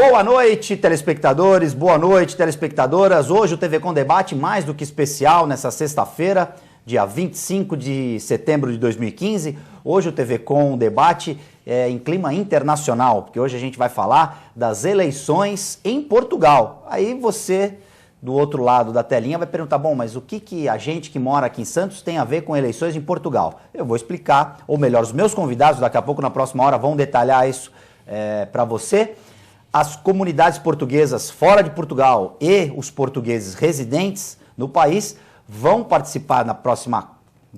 Boa noite, telespectadores, boa noite, telespectadoras. Hoje o TV Com Debate mais do que especial nessa sexta-feira, dia 25 de setembro de 2015. Hoje o TV Com Debate é em clima internacional, porque hoje a gente vai falar das eleições em Portugal. Aí você, do outro lado da telinha, vai perguntar, bom, mas o que a gente que mora aqui em Santos tem a ver com eleições em Portugal? Eu vou explicar, ou melhor, os meus convidados daqui a pouco, na próxima hora, vão detalhar isso para você. As comunidades portuguesas fora de Portugal e os portugueses residentes no país vão participar no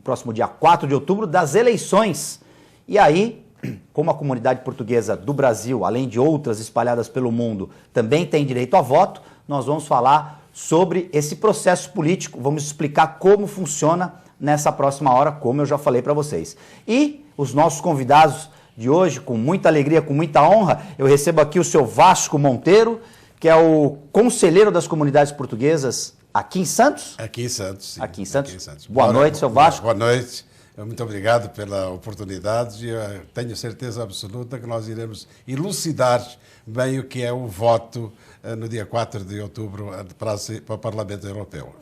próximo dia 4 de outubro das eleições. E aí, como a comunidade portuguesa do Brasil, além de outras espalhadas pelo mundo, também tem direito a voto, nós vamos falar sobre esse processo político, vamos explicar como funciona nessa próxima hora, como eu já falei para vocês. E os nossos convidados de hoje, com muita alegria, com muita honra, eu recebo aqui o seu Vasco Monteiro, que é o conselheiro das comunidades portuguesas aqui em Santos? Aqui em Santos, sim. Aqui em Santos. Boa noite, seu Vasco. Boa noite. Muito obrigado pela oportunidade e tenho certeza absoluta que nós iremos elucidar bem o que é o voto no dia 4 de outubro para o Parlamento Europeu,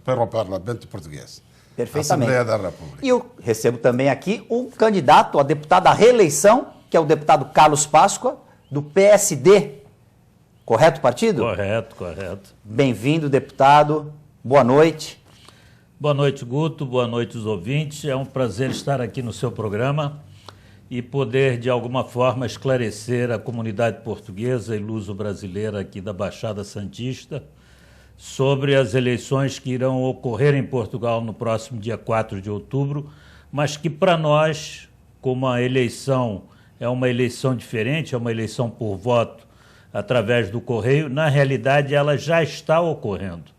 para o Parlamento Português. Perfeitamente. Assembleia da República. E eu recebo também aqui um candidato a deputado à reeleição, que é o deputado Carlos Páscoa, do PSD. Correto, partido? Correto, correto. Bem-vindo, deputado. Boa noite. Boa noite, Guto. Boa noite, os ouvintes. É um prazer estar aqui no seu programa e poder, de alguma forma, esclarecer a comunidade portuguesa e luso-brasileira aqui da Baixada Santista sobre as eleições que irão ocorrer em Portugal no próximo dia 4 de outubro, mas que para nós, como a eleição é uma eleição diferente, é uma eleição por voto através do correio, na realidade ela já está ocorrendo.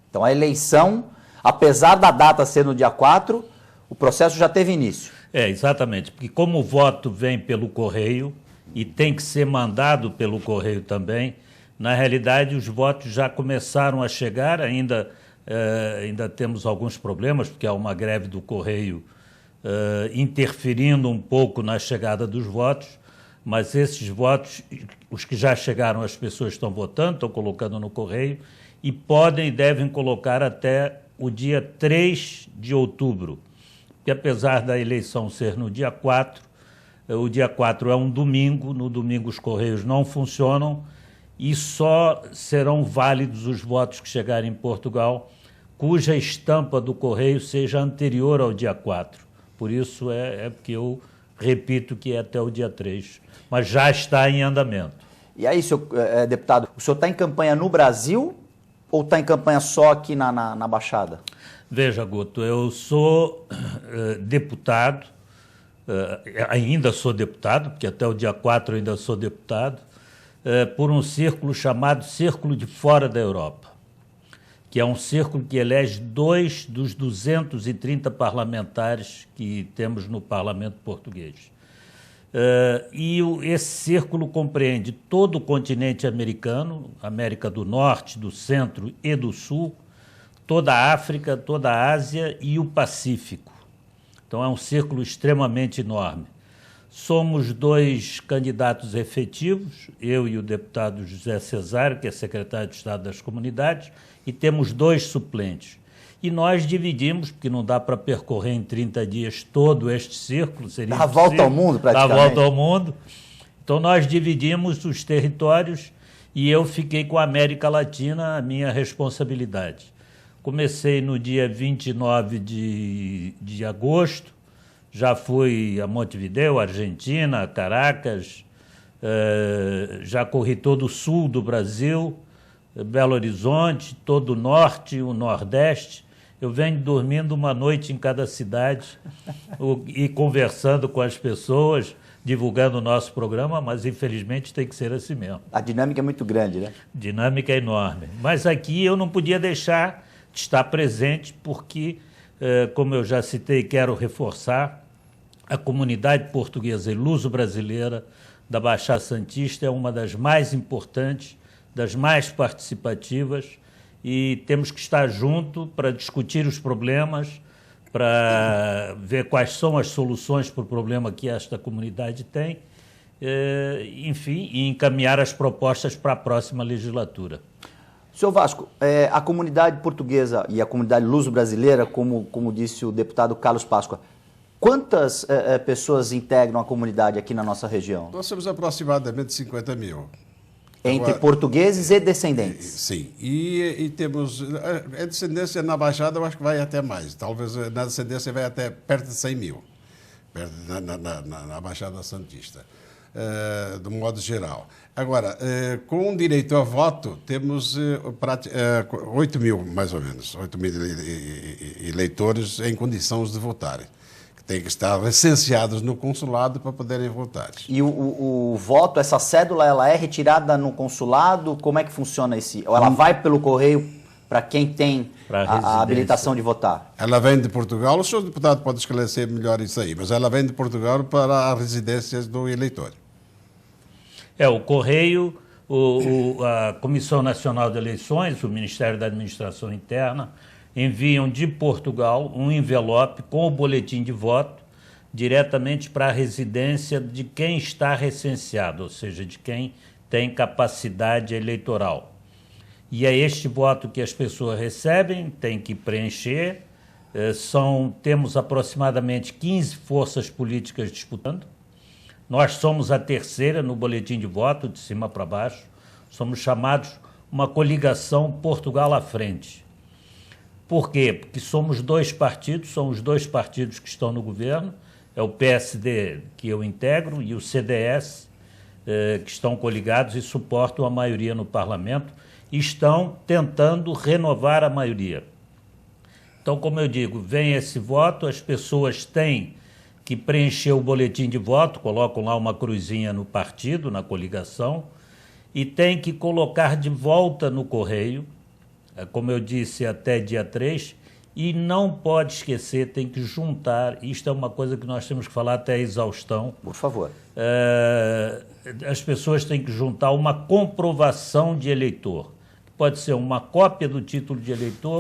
Então a eleição, apesar da data ser no dia 4, o processo já teve início. Exatamente, porque como o voto vem pelo correio e tem que ser mandado pelo correio também, na realidade, os votos já começaram a chegar, ainda temos alguns problemas, porque há uma greve do Correio interferindo um pouco na chegada dos votos, mas esses votos, os que já chegaram, as pessoas estão votando, estão colocando no Correio, e podem e devem colocar até o dia 3 de outubro, porque apesar da eleição ser no dia 4, o dia 4 é um domingo, no domingo os Correios não funcionam, e só serão válidos os votos que chegarem em Portugal, cuja estampa do Correio seja anterior ao dia 4. Por isso é porque eu repito que é até o dia 3, mas já está em andamento. E aí, senhor deputado, o senhor está em campanha no Brasil ou está em campanha só aqui na Baixada? Veja, Guto, eu sou deputado, ainda sou deputado, porque até o dia 4 eu ainda sou deputado, por um círculo chamado Círculo de Fora da Europa, que é um círculo que elege 2 dos 230 parlamentares que temos no Parlamento Português. Esse círculo compreende todo o continente americano, América do Norte, do Centro e do Sul, toda a África, toda a Ásia e o Pacífico. Então é um círculo extremamente enorme. Somos 2 candidatos efetivos, eu e o deputado José Cesário, que é secretário de Estado das Comunidades, e temos 2 suplentes. E nós dividimos, porque não dá para percorrer em 30 dias todo este círculo. Seria dá a volta ao mundo, praticamente. Dá a volta ao mundo. Então nós dividimos os territórios e eu fiquei com a América Latina, a minha responsabilidade. Comecei no dia 29 de agosto, já fui a Montevideo, Argentina, Caracas, já corri todo o sul do Brasil, Belo Horizonte, todo o norte, o nordeste. Eu venho dormindo uma noite em cada cidade e conversando com as pessoas, divulgando o nosso programa, mas infelizmente tem que ser assim mesmo. A dinâmica é muito grande, né? Dinâmica é enorme. Mas aqui eu não podia deixar de estar presente porque, como eu já citei, quero reforçar, a comunidade portuguesa e luso-brasileira da Baixada Santista é uma das mais importantes, das mais participativas, e temos que estar junto para discutir os problemas, para ver quais são as soluções para o problema que esta comunidade tem enfim, e encaminhar as propostas para a próxima legislatura. Senhor Vasco, a comunidade portuguesa e a comunidade luso-brasileira, como disse o deputado Carlos Páscoa, quantas pessoas integram a comunidade aqui na nossa região? Nós temos aproximadamente 50 mil. Entre portugueses e descendentes? Sim, e temos a descendência na Baixada, eu acho que vai até mais, talvez na descendência vai até perto de 100 mil, na Baixada Santista, do modo geral. Agora, com direito a voto, temos 8 mil, mais ou menos, 8 mil eleitores em condições de votarem. Tem que estar recenseados no consulado para poderem votar. E o voto, essa cédula, ela é retirada no consulado? Como é que funciona esse? Ou ela vai pelo correio para quem tem a habilitação de votar? Ela vem de Portugal, o senhor deputado pode esclarecer melhor isso aí, mas ela vem de Portugal para as residências do eleitor. O correio, a Comissão Nacional de Eleições, o Ministério da Administração Interna, enviam de Portugal um envelope com o boletim de voto diretamente para a residência de quem está recenseado, ou seja, de quem tem capacidade eleitoral. E é este voto que as pessoas recebem, têm que preencher. Temos aproximadamente 15 forças políticas disputando. Nós somos a terceira no boletim de voto, de cima para baixo. Somos chamados uma coligação Portugal à frente. Por quê? Porque somos dois partidos, são os dois partidos que estão no governo, é o PSD, que eu integro, e o CDS, que estão coligados e suportam a maioria no parlamento, e estão tentando renovar a maioria. Então, como eu digo, vem esse voto, as pessoas têm que preencher o boletim de voto, colocam lá uma cruzinha no partido, na coligação, e têm que colocar de volta no correio, como eu disse, até dia 3, e não pode esquecer, tem que juntar, isto é uma coisa que nós temos que falar até a exaustão. Por favor. As pessoas têm que juntar uma comprovação de eleitor. Pode ser uma cópia do título de eleitor,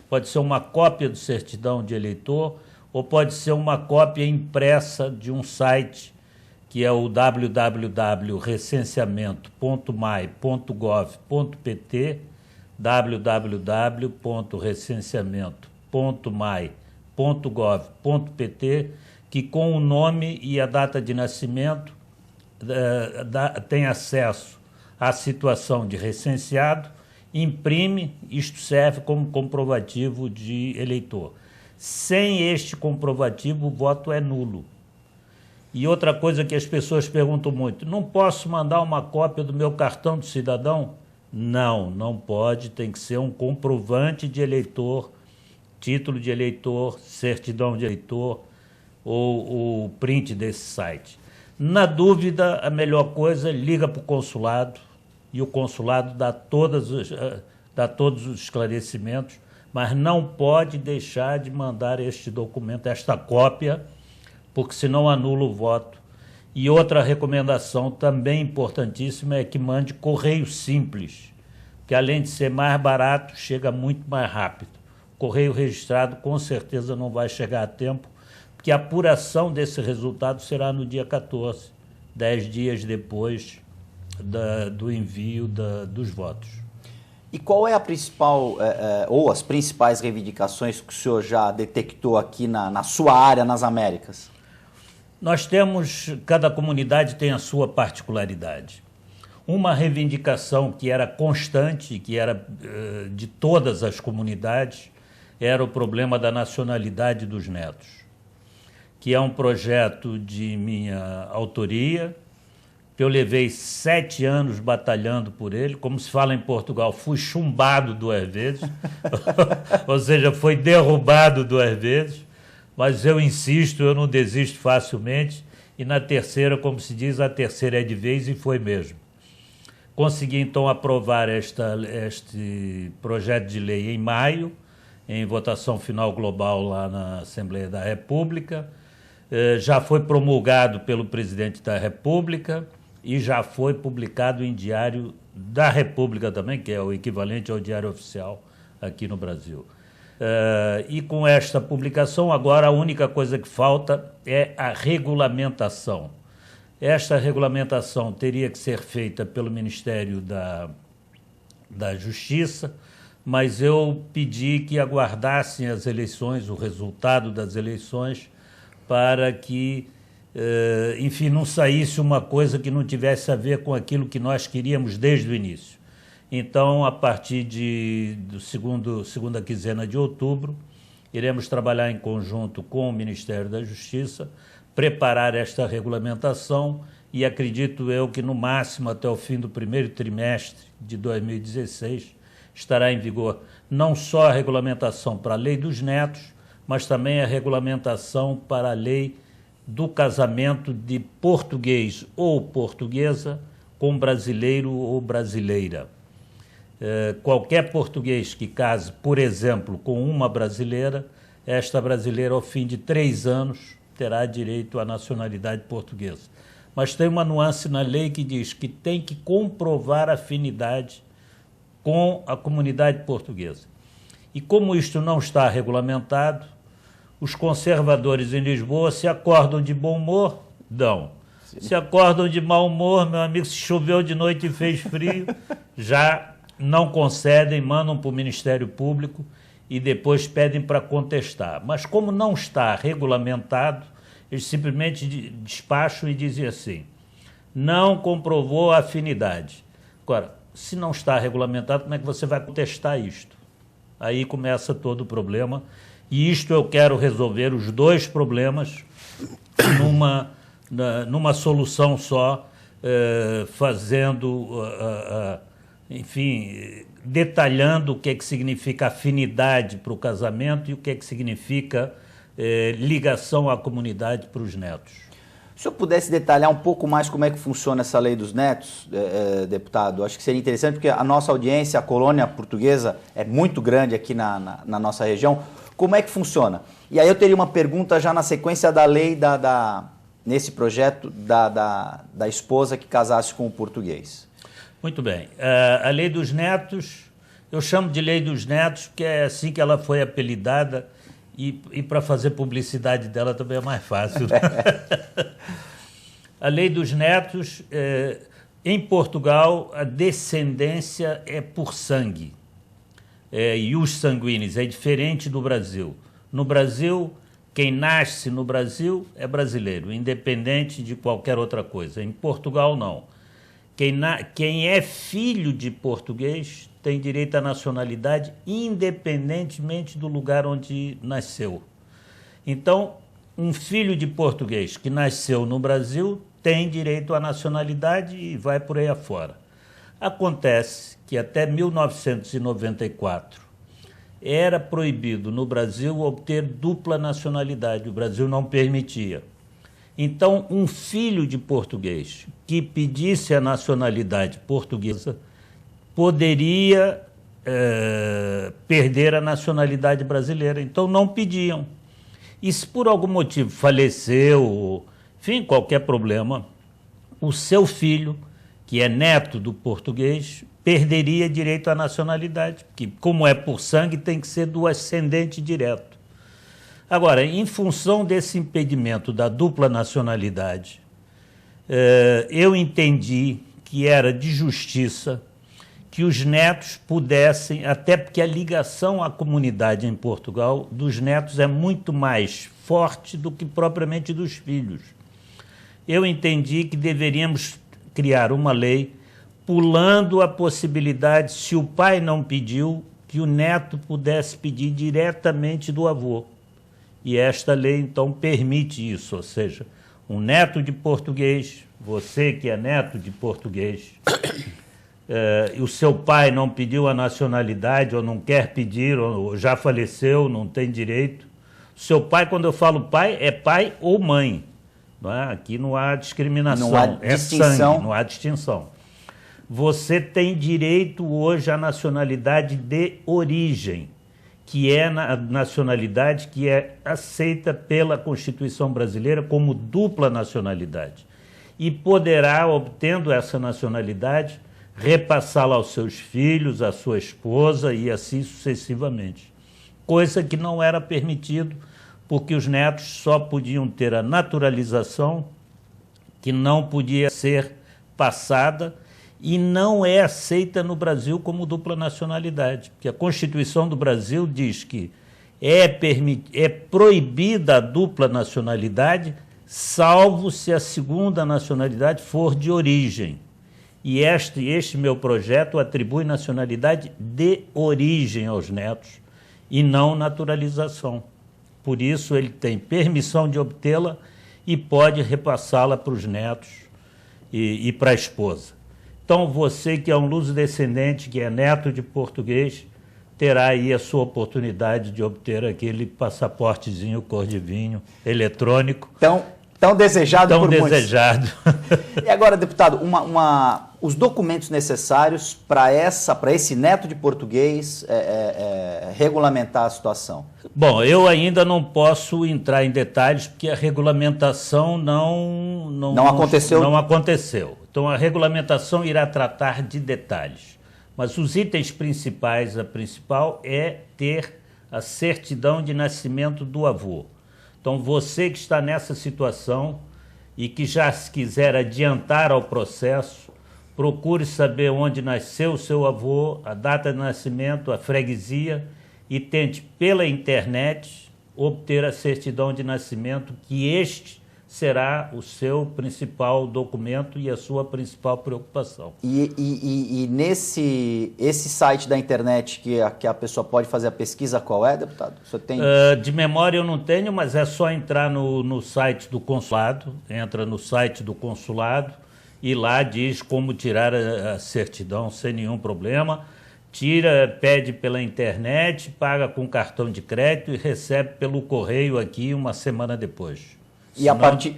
pode ser uma cópia do certidão de eleitor, ou pode ser uma cópia impressa de um site, que é o www.recenseamento.mai.gov.pt, www.recenseamento.mai.gov.pt, que com o nome e a data de nascimento tem acesso à situação de recenseado, imprime, isto serve como comprovativo de eleitor. Sem este comprovativo, o voto é nulo. E outra coisa que as pessoas perguntam muito, não posso mandar uma cópia do meu cartão de cidadão? Não, não pode, tem que ser um comprovante de eleitor, título de eleitor, certidão de eleitor ou o print desse site. Na dúvida, a melhor coisa, liga para o consulado e o consulado dá todos os esclarecimentos, mas não pode deixar de mandar este documento, esta cópia, porque senão anula o voto. E outra recomendação também importantíssima é que mande correio simples, que além de ser mais barato, chega muito mais rápido. Correio registrado com certeza não vai chegar a tempo, porque a apuração desse resultado será no dia 14, 10 dias depois do envio dos votos. E qual é a principal, ou as principais reivindicações que o senhor já detectou aqui na sua área, nas Américas? Nós temos, cada comunidade tem a sua particularidade. Uma reivindicação que era constante, que era de todas as comunidades, era o problema da nacionalidade dos netos, que é um projeto de minha autoria, que eu levei 7 anos batalhando por ele, como se fala em Portugal, fui chumbado 2 vezes, ou seja, foi derrubado 2 vezes, mas eu insisto, eu não desisto facilmente, e na terceira, como se diz, a terceira é de vez, e foi mesmo. Consegui, então, aprovar este projeto de lei em maio, em votação final global lá na Assembleia da República, já foi promulgado pelo Presidente da República e já foi publicado em Diário da República também, que é o equivalente ao Diário Oficial aqui no Brasil. E com esta publicação, agora a única coisa que falta é a regulamentação. Esta regulamentação teria que ser feita pelo Ministério da Justiça, mas eu pedi que aguardassem as eleições, o resultado das eleições, para que, enfim, não saísse uma coisa que não tivesse a ver com aquilo que nós queríamos desde o início. Então, a partir do segunda quinzena de outubro, iremos trabalhar em conjunto com o Ministério da Justiça, preparar esta regulamentação e acredito eu que no máximo até o fim do primeiro trimestre de 2016 estará em vigor não só a regulamentação para a lei dos netos, mas também a regulamentação para a lei do casamento de português ou portuguesa com brasileiro ou brasileira. Qualquer português que case, por exemplo, com uma brasileira, esta brasileira, ao fim de 3 anos, terá direito à nacionalidade portuguesa. Mas tem uma nuance na lei que diz que tem que comprovar afinidade com a comunidade portuguesa. E como isto não está regulamentado, os conservadores em Lisboa se acordam de bom humor, dão. Se acordam de mau humor, meu amigo, se choveu de noite e fez frio, já não concedem, mandam para o Ministério Público e depois pedem para contestar. Mas como não está regulamentado, eles simplesmente despacham e dizem assim, não comprovou a afinidade. Agora, se não está regulamentado, como é que você vai contestar isto? Aí começa todo o problema. E isto eu quero resolver os dois problemas numa solução só, fazendo, enfim, detalhando o que é que significa afinidade para o casamento e o que é que significa ligação à comunidade para os netos. Se o senhor pudesse detalhar um pouco mais como é que funciona essa lei dos netos, deputado, acho que seria interessante, porque a nossa audiência, a colônia portuguesa, é muito grande aqui na nossa região. Como é que funciona? E aí eu teria uma pergunta já na sequência da lei, nesse projeto, da esposa que casasse com o português. Muito bem. A lei dos netos, eu chamo de lei dos netos, porque é assim que ela foi apelidada, e para fazer publicidade dela também é mais fácil. A lei dos netos, em Portugal, a descendência é por sangue. Ius sanguinis, é diferente do Brasil. No Brasil, quem nasce no Brasil é brasileiro, independente de qualquer outra coisa. Em Portugal, não. Quem é filho de português tem direito à nacionalidade independentemente do lugar onde nasceu. Então, um filho de português que nasceu no Brasil tem direito à nacionalidade e vai por aí afora. Acontece que até 1994 era proibido no Brasil obter dupla nacionalidade, o Brasil não permitia. Então, um filho de português que pedisse a nacionalidade portuguesa poderia perder a nacionalidade brasileira. Então, não pediam. E se por algum motivo faleceu, enfim, qualquer problema, o seu filho, que é neto do português, perderia direito à nacionalidade, que, como é por sangue, tem que ser do ascendente direto. Agora, em função desse impedimento da dupla nacionalidade, eu entendi que era de justiça que os netos pudessem, até porque a ligação à comunidade em Portugal dos netos é muito mais forte do que propriamente dos filhos. Eu entendi que deveríamos criar uma lei pulando a possibilidade, se o pai não pediu, que o neto pudesse pedir diretamente do avô. E esta lei, então, permite isso, ou seja, um neto de português, você que é neto de português, e o seu pai não pediu a nacionalidade, ou não quer pedir, ou já faleceu, não tem direito. O seu pai, quando eu falo pai, é pai ou mãe. Não é? Aqui não há discriminação, não há distinção. Sangue, não há distinção. Você tem direito hoje à nacionalidade de origem, que é a nacionalidade que é aceita pela Constituição brasileira como dupla nacionalidade. E poderá, obtendo essa nacionalidade, repassá-la aos seus filhos, à sua esposa e assim sucessivamente. Coisa que não era permitido, porque os netos só podiam ter a naturalização que não podia ser passada e não é aceita no Brasil como dupla nacionalidade, porque a Constituição do Brasil diz que é proibida a dupla nacionalidade, salvo se a segunda nacionalidade for de origem. E este meu projeto atribui nacionalidade de origem aos netos e não naturalização. Por isso, ele tem permissão de obtê-la e pode repassá-la para os netos e para a esposa. Então, você que é um luso-descendente, que é neto de português, terá aí a sua oportunidade de obter aquele passaportezinho cor de vinho eletrônico. Tão desejado tão por desejado. Muitos. E agora, deputado, os documentos necessários para esse neto de português regulamentar a situação? Bom, eu ainda não posso entrar em detalhes porque a regulamentação não aconteceu. Não aconteceu. Então, a regulamentação irá tratar de detalhes. Mas os itens principais, a principal é ter a certidão de nascimento do avô. Então, você que está nessa situação e que já se quiser adiantar ao processo, procure saber onde nasceu o seu avô, a data de nascimento, a freguesia e tente pela internet obter a certidão de nascimento, que este será o seu principal documento e a sua principal preocupação. E esse site da internet que a pessoa pode fazer a pesquisa, qual é, deputado? Você tem... De memória eu não tenho, mas é só entrar no site do consulado, entra no site do consulado e lá diz como tirar a certidão sem nenhum problema. Pede pela internet, paga com cartão de crédito e recebe pelo correio aqui uma semana depois.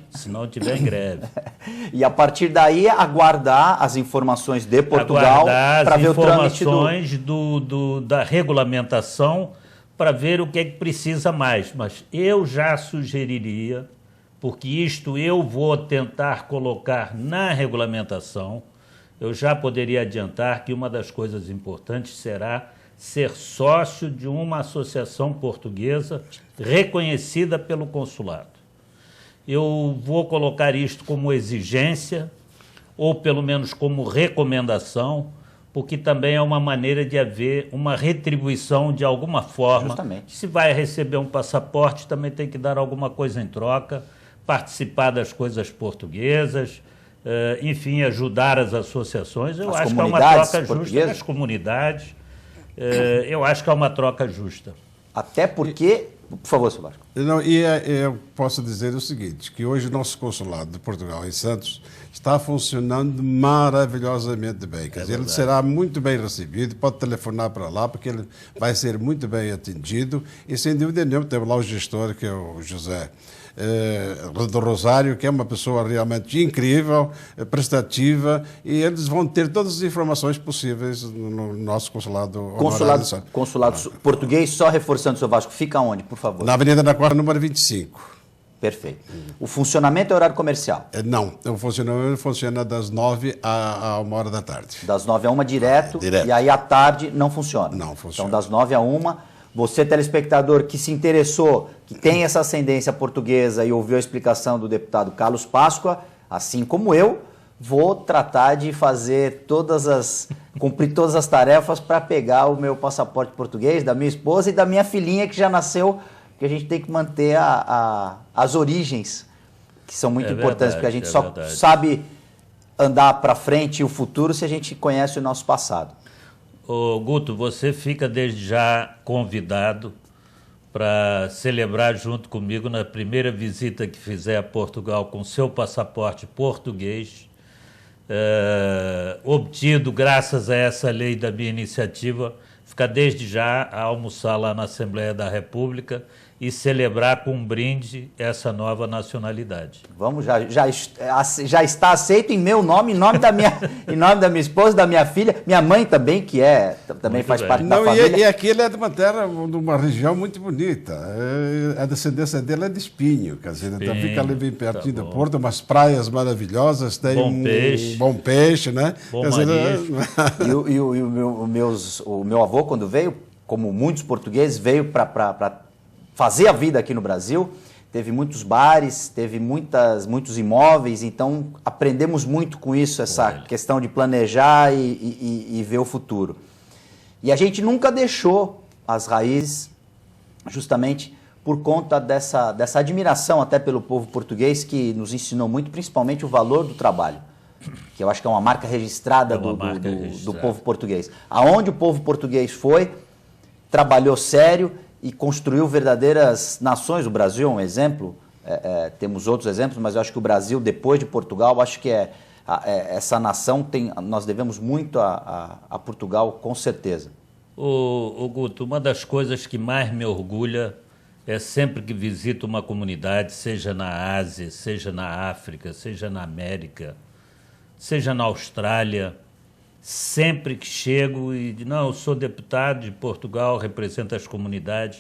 Se não tiver em greve. E a partir daí aguardar as informações de Portugal para ver o trâmite da regulamentação para ver o que é que precisa mais. Mas eu já sugeriria, porque isto eu vou tentar colocar na regulamentação, eu já poderia adiantar que uma das coisas importantes será ser sócio de uma associação portuguesa reconhecida pelo consulado. Eu vou colocar isto como exigência, ou pelo menos como recomendação, porque também é uma maneira de haver uma retribuição de alguma forma. Justamente. Se vai receber um passaporte, também tem que dar alguma coisa em troca, participar das coisas portuguesas, enfim, ajudar as associações. Eu acho que é uma troca justa das comunidades. Eu acho que é uma troca justa. Até porque... Por favor, senhor Vasco. Eu posso dizer o seguinte, que hoje o nosso consulado de Portugal em Santos está funcionando maravilhosamente bem. Quer dizer, ele será muito bem recebido, pode telefonar para lá, porque ele vai ser muito bem atendido. E, sem dúvida nenhuma, temos lá o gestor, que é o José do Rosário, que é uma pessoa realmente incrível, prestativa, e eles vão ter todas as informações possíveis no nosso consulado. Consulado português, só reforçando, senhor Vasco, fica onde, por favor? Na Avenida da Quarta, número 25. Perfeito. O funcionamento é horário comercial? Não, o funcionamento funciona das 9 a 1 hora da tarde. Das 9 a 1 direto, e aí à tarde não funciona? Não funciona. Então, das 9 a 1, você, telespectador, que se interessou, que tem essa ascendência portuguesa e ouviu a explicação do deputado Carlos Páscoa, assim como eu, vou tratar de cumprir todas as tarefas para pegar o meu passaporte português, da minha esposa e da minha filhinha que já nasceu, porque a gente tem que manter as origens, que são muito importantes, porque a gente só sabe andar para frente e o futuro se a gente conhece o nosso passado. Ô, Guto, você fica desde já convidado para celebrar junto comigo na primeira visita que fizer a Portugal com seu passaporte português, obtido graças a essa lei da minha iniciativa, ficar desde já a almoçar lá na Assembleia da República e celebrar com um brinde essa nova nacionalidade. Vamos, já está aceito em meu nome, em nome da minha esposa, da minha filha, minha mãe também, que também faz parte da família. E aqui ele é de uma terra, de uma região muito bonita. A descendência dele é de Espinho, quer dizer, então fica ali bem pertinho do Porto, umas praias maravilhosas, tem bom peixe, né? Bom marisco. O meu avô, quando veio, como muitos portugueses, veio para fazer a vida aqui no Brasil, teve muitos bares, teve muitos imóveis, então aprendemos muito com isso, essa questão de planejar e ver o futuro. E a gente nunca deixou as raízes, justamente por conta dessa admiração até pelo povo português, que nos ensinou muito, principalmente o valor do trabalho, que eu acho que é uma marca registrada do povo português. Aonde o povo português foi, trabalhou sério e construiu verdadeiras nações. O Brasil é um exemplo, temos outros exemplos, mas eu acho que o Brasil, depois de Portugal, acho que essa nação nós devemos muito a Portugal, com certeza. Ô Guto, uma das coisas que mais me orgulha é sempre que visito uma comunidade, seja na Ásia, seja na África, seja na América, seja na Austrália, sempre que chego e digo, não, eu sou deputado de Portugal, represento as comunidades,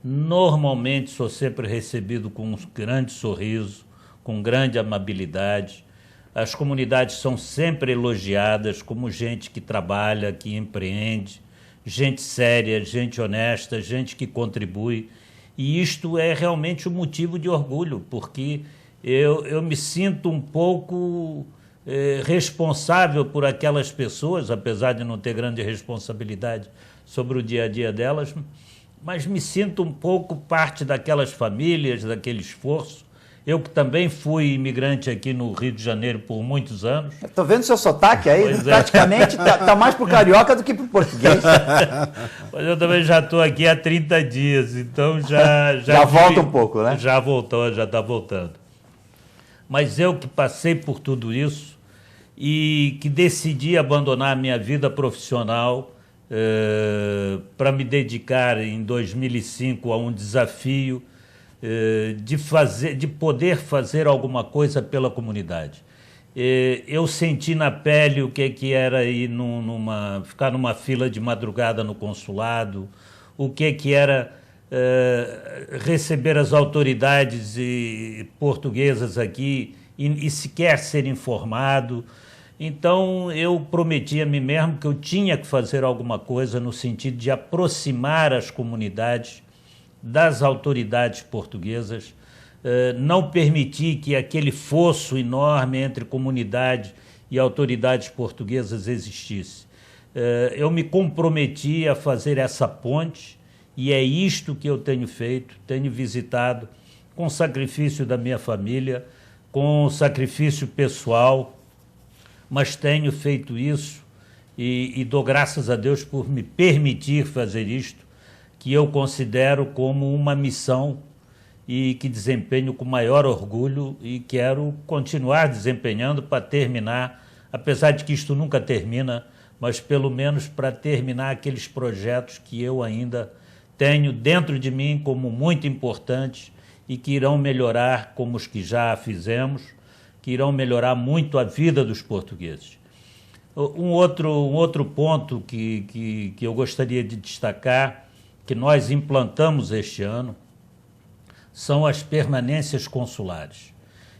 normalmente sou sempre recebido com um grande sorriso, com grande amabilidade. As comunidades são sempre elogiadas como gente que trabalha, que empreende, gente séria, gente honesta, gente que contribui. E isto é realmente um motivo de orgulho, porque eu me sinto um pouco responsável por aquelas pessoas, apesar de não ter grande responsabilidade sobre o dia a dia delas, mas me sinto um pouco parte daquelas famílias, daquele esforço. Eu que também fui imigrante aqui no Rio de Janeiro por muitos anos. Estou vendo seu sotaque aí, praticamente está mais para o carioca do que para o português. Mas eu também já estou aqui há 30 dias, então já volta um pouco, né? Já voltou, já está voltando. Mas eu que passei por tudo isso e que decidi abandonar a minha vida profissional para me dedicar em 2005 a um desafio de poder fazer alguma coisa pela comunidade. Eu senti na pele o que era ir ficar numa fila de madrugada no consulado, o que era receber as autoridades portuguesas aqui e sequer ser informado. Então eu prometi a mim mesmo que eu tinha que fazer alguma coisa no sentido de aproximar as comunidades das autoridades portuguesas, não permitir que aquele fosso enorme entre comunidade e autoridades portuguesas existisse. Eu me comprometi a fazer essa ponte e é isto que eu tenho feito, tenho visitado com sacrifício da minha família, com sacrifício pessoal, mas tenho feito isso e dou graças a Deus por me permitir fazer isto, que eu considero como uma missão e que desempenho com maior orgulho e quero continuar desempenhando para terminar, apesar de que isto nunca termina, mas pelo menos para terminar aqueles projetos que eu ainda tenho dentro de mim como muito importantes e que irão melhorar, como os que já fizemos, que irão melhorar muito a vida dos portugueses. Um outro ponto que eu gostaria de destacar, que nós implantamos este ano, são as permanências consulares.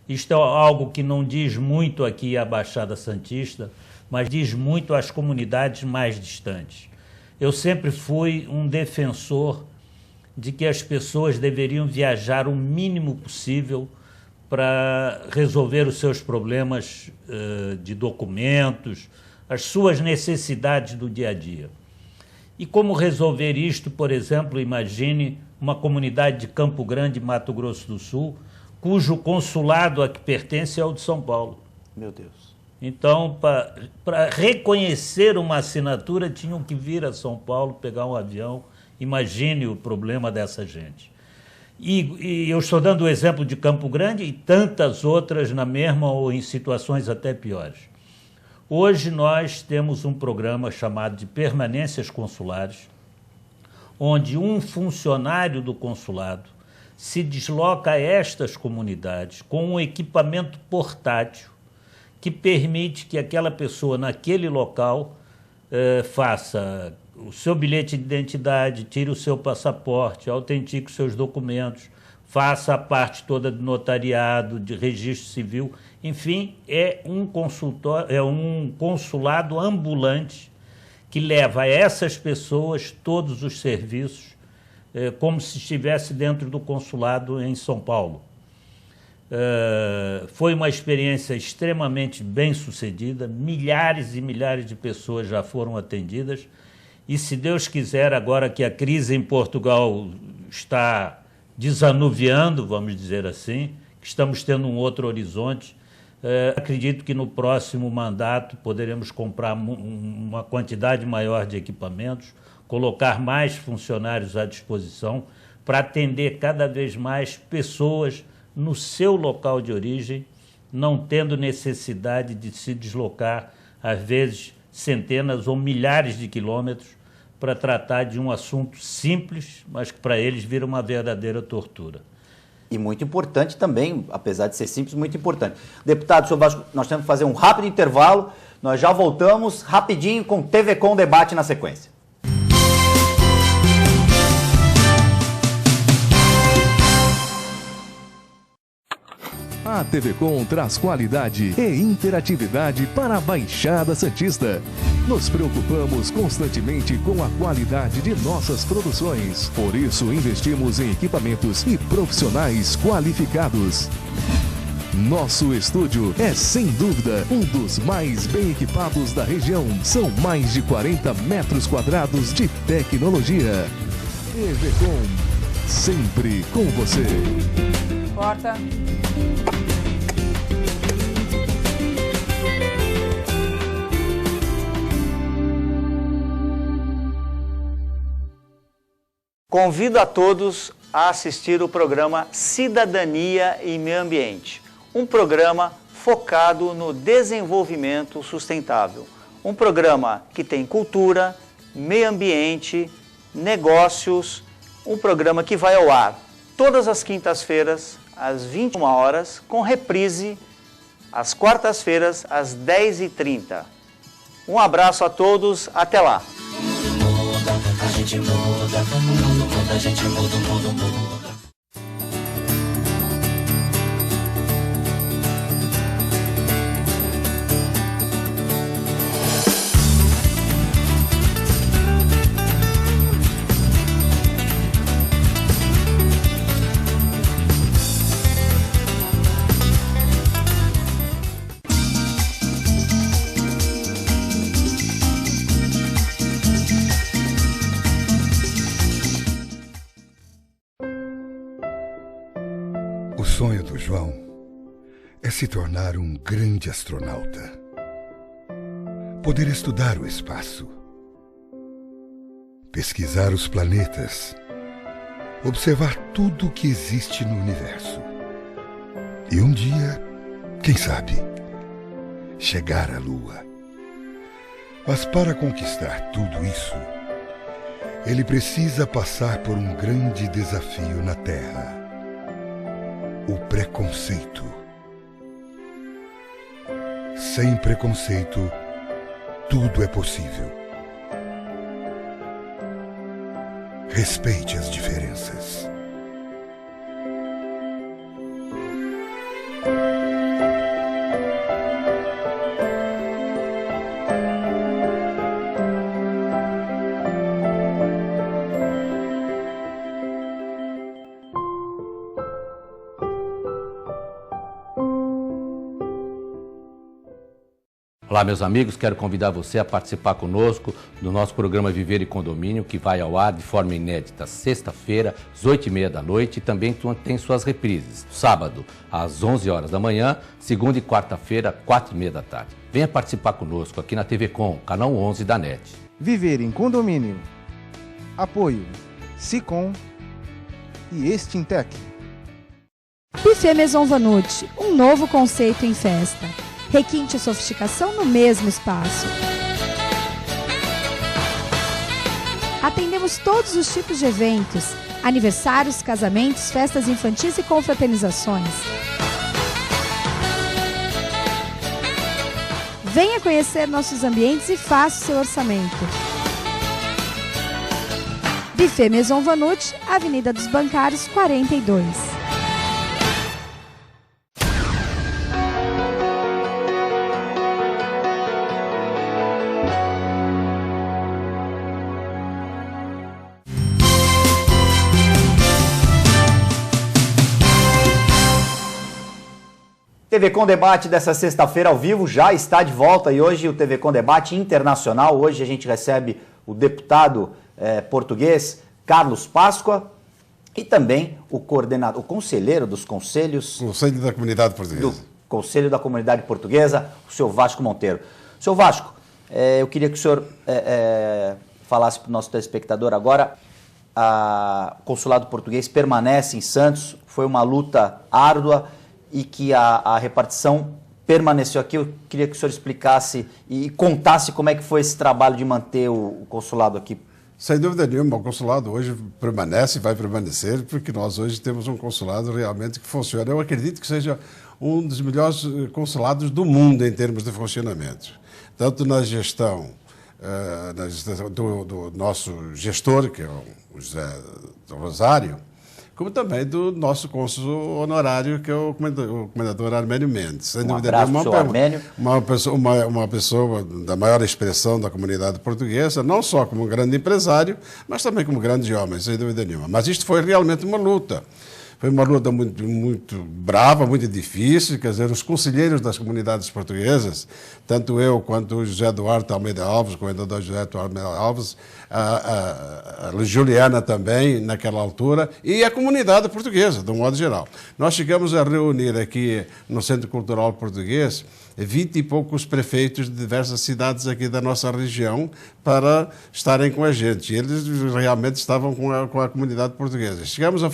Isto é algo que não diz muito aqui à Baixada Santista, mas diz muito às comunidades mais distantes. Eu sempre fui um defensor de que as pessoas deveriam viajar o mínimo possível para resolver os seus problemas de documentos, as suas necessidades do dia a dia. E como resolver isto, por exemplo, imagine uma comunidade de Campo Grande, Mato Grosso do Sul, cujo consulado a que pertence é o de São Paulo. Meu Deus. Então, para reconhecer uma assinatura, tinham que vir a São Paulo, pegar um avião. Imagine o problema dessa gente. E eu estou dando o exemplo de Campo Grande e tantas outras na mesma ou em situações até piores. Hoje nós temos um programa chamado de permanências consulares, onde um funcionário do consulado se desloca a estas comunidades com um equipamento portátil que permite que aquela pessoa naquele local faça o seu bilhete de identidade, tire o seu passaporte, autentique os seus documentos, faça a parte toda do notariado, de registro civil, enfim, é um consulado ambulante que leva a essas pessoas todos os serviços como se estivesse dentro do consulado em São Paulo. Foi uma experiência extremamente bem sucedida, milhares e milhares de pessoas já foram atendidas e, se Deus quiser, agora que a crise em Portugal está desanuviando, vamos dizer assim, que estamos tendo um outro horizonte, acredito que no próximo mandato poderemos comprar uma quantidade maior de equipamentos, colocar mais funcionários à disposição para atender cada vez mais pessoas no seu local de origem, não tendo necessidade de se deslocar, às vezes, centenas ou milhares de quilômetros para tratar de um assunto simples, mas que para eles vira uma verdadeira tortura. E muito importante também, apesar de ser simples, muito importante. Deputado, senhor Vasco, nós temos que fazer um rápido intervalo, nós já voltamos rapidinho com TV Com Debate na sequência. A TV Com traz qualidade e interatividade para a Baixada Santista. Nos preocupamos constantemente com a qualidade de nossas produções. Por isso, investimos em equipamentos e profissionais qualificados. Nosso estúdio é, sem dúvida, um dos mais bem equipados da região. São mais de 40 metros quadrados de tecnologia. TV Com, sempre com você. Corta. Convido a todos a assistir o programa Cidadania e Meio Ambiente, um programa focado no desenvolvimento sustentável. Um programa que tem cultura, meio ambiente, negócios, um programa que vai ao ar todas as quintas-feiras, às 21 horas, com reprise às quartas-feiras, às 10h30. Um abraço a todos, até lá! A gente muda, o mundo muda, a gente muda, o mundo muda. O sonho do João é se tornar um grande astronauta. Poder estudar o espaço, pesquisar os planetas, observar tudo o que existe no universo. E um dia, quem sabe, chegar à Lua. Mas para conquistar tudo isso, ele precisa passar por um grande desafio na Terra. O preconceito. Sem preconceito, tudo é possível. Respeite as diferenças. Olá, meus amigos, quero convidar você a participar conosco do nosso programa Viver e Condomínio, que vai ao ar de forma inédita sexta-feira, às 8h30 da noite, e também tem suas reprises, sábado, às 11 horas da manhã, segunda e quarta-feira, 4h30 da tarde. Venha participar conosco aqui na TV Com, canal 11 da NET. Viver em Condomínio. Apoio Sicom e Extintec. Buffet Maison Vanut, um novo conceito em festa. Requinte e sofisticação no mesmo espaço. Atendemos todos os tipos de eventos, aniversários, casamentos, festas infantis e confraternizações. Venha conhecer nossos ambientes e faça o seu orçamento. Buffet Maison Vanut, Avenida dos Bancários, 42. TV Com Debate dessa sexta-feira ao vivo já está de volta e hoje o TV Com Debate internacional. Hoje a gente recebe o deputado português Carlos Páscoa e também o conselheiro dos conselhos... Conselho da Comunidade Portuguesa. Do Conselho da Comunidade Portuguesa, o senhor Vasco Monteiro. Senhor Vasco, eu queria que o senhor falasse para o nosso telespectador agora. O consulado português permanece em Santos, foi uma luta árdua e que a repartição permaneceu aqui. Eu queria que o senhor explicasse e contasse como é que foi esse trabalho de manter o consulado aqui. Sem dúvida nenhuma, o consulado hoje permanece e vai permanecer, porque nós hoje temos um consulado realmente que funciona. Eu acredito que seja um dos melhores consulados do mundo em termos de funcionamento. Tanto na gestão do nosso gestor, que é o José do Rosário, como também do nosso cônsul honorário, que é o comendador Arménio Mendes. Sem dúvida nenhuma, uma pessoa da maior expressão da comunidade portuguesa, não só como um grande empresário, mas também como grande homem, sem dúvida nenhuma. Mas isto foi realmente uma luta. Foi uma luta muito brava, muito difícil. Quer dizer, os conselheiros das comunidades portuguesas, tanto eu quanto o José Duarte Almeida Alves, o comendador José Duarte Almeida Alves, a Juliana também, naquela altura, e a comunidade portuguesa, de um modo geral. Nós chegamos a reunir aqui no Centro Cultural Português 20 e poucos prefeitos de diversas cidades aqui da nossa região para estarem com a gente. Eles realmente estavam com a comunidade portuguesa. Chegamos a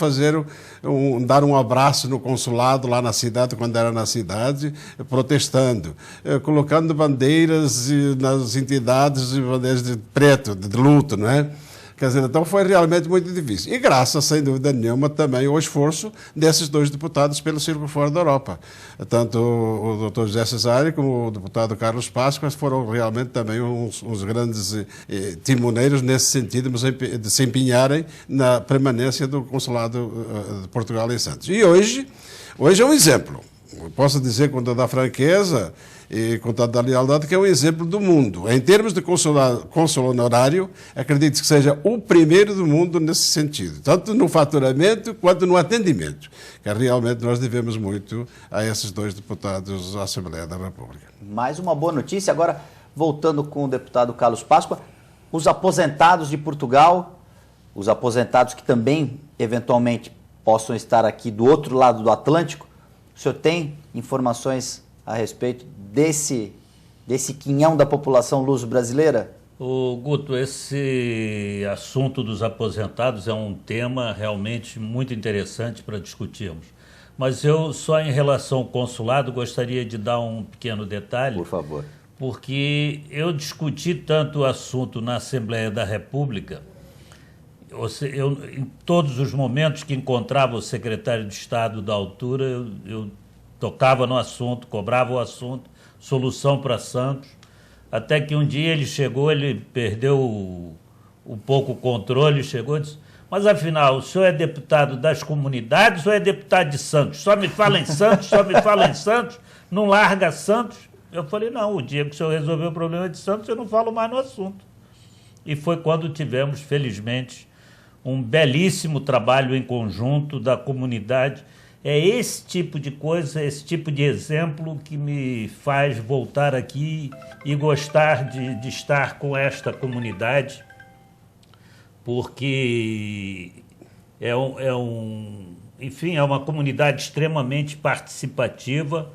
dar um abraço no consulado lá na cidade, quando era na cidade, protestando, colocando bandeiras nas entidades, bandeiras de preto, de luto, não é? Quer dizer, então foi realmente muito difícil. E graças, sem dúvida nenhuma, também ao esforço desses dois deputados pelo Círculo Fora da Europa. Tanto o Dr. José Cesário como o deputado Carlos Páscoa foram realmente também uns grandes timoneiros nesse sentido de se empenharem na permanência do Consulado de Portugal em Santos. E hoje é um exemplo. Eu posso dizer com toda a franqueza e com toda a lealdade que é um exemplo do mundo. Em termos de cônsul honorário, acredito que seja o primeiro do mundo nesse sentido, tanto no faturamento quanto no atendimento, que realmente nós devemos muito a esses dois deputados da Assembleia da República. Mais uma boa notícia. Agora, voltando com o deputado Carlos Páscoa, os aposentados de Portugal, os aposentados que também, eventualmente, possam estar aqui do outro lado do Atlântico, o senhor tem informações a respeito desse quinhão da população luso-brasileira? Guto, esse assunto dos aposentados é um tema realmente muito interessante para discutirmos. Mas eu, só em relação ao consulado, gostaria de dar um pequeno detalhe. Por favor. Porque eu discuti tanto o assunto na Assembleia da República, em todos os momentos que encontrava o secretário de Estado da altura, eu tocava no assunto, cobrava o assunto, solução para Santos, até que um dia ele chegou, ele perdeu um pouco o controle, chegou e disse: mas afinal, o senhor é deputado das comunidades ou é deputado de Santos? Só me fala em Santos, só me fala em Santos, não larga Santos? Eu falei: não, o dia que o senhor resolveu o problema de Santos, eu não falo mais no assunto. E foi quando tivemos, felizmente, um belíssimo trabalho em conjunto da comunidade. É esse tipo de coisa, esse tipo de exemplo que me faz voltar aqui e gostar de estar com esta comunidade, porque enfim, é uma comunidade extremamente participativa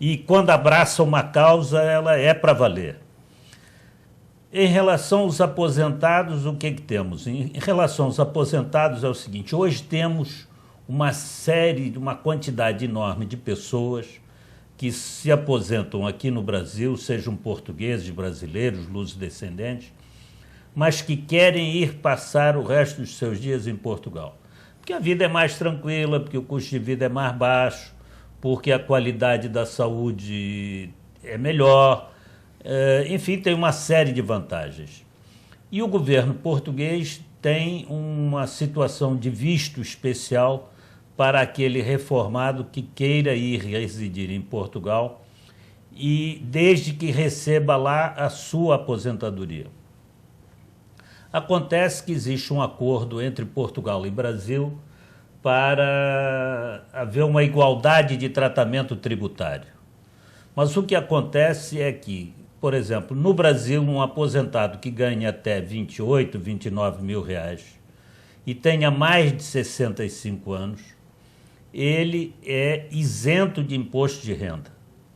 e quando abraça uma causa, ela é para valer. Em relação aos aposentados, o que temos? Em relação aos aposentados é o seguinte: hoje temos uma quantidade enorme de pessoas que se aposentam aqui no Brasil, sejam portugueses, brasileiros, luso-descendentes, mas que querem ir passar o resto dos seus dias em Portugal. Porque a vida é mais tranquila, porque o custo de vida é mais baixo, porque a qualidade da saúde é melhor. Enfim, tem uma série de vantagens. E o governo português tem uma situação de visto especial para aquele reformado que queira ir residir em Portugal e desde que receba lá a sua aposentadoria. Acontece que existe um acordo entre Portugal e Brasil para haver uma igualdade de tratamento tributário. Mas o que acontece é que, por exemplo, no Brasil, um aposentado que ganha até 28, 29 mil reais e tenha mais de 65 anos, ele é isento de imposto de renda.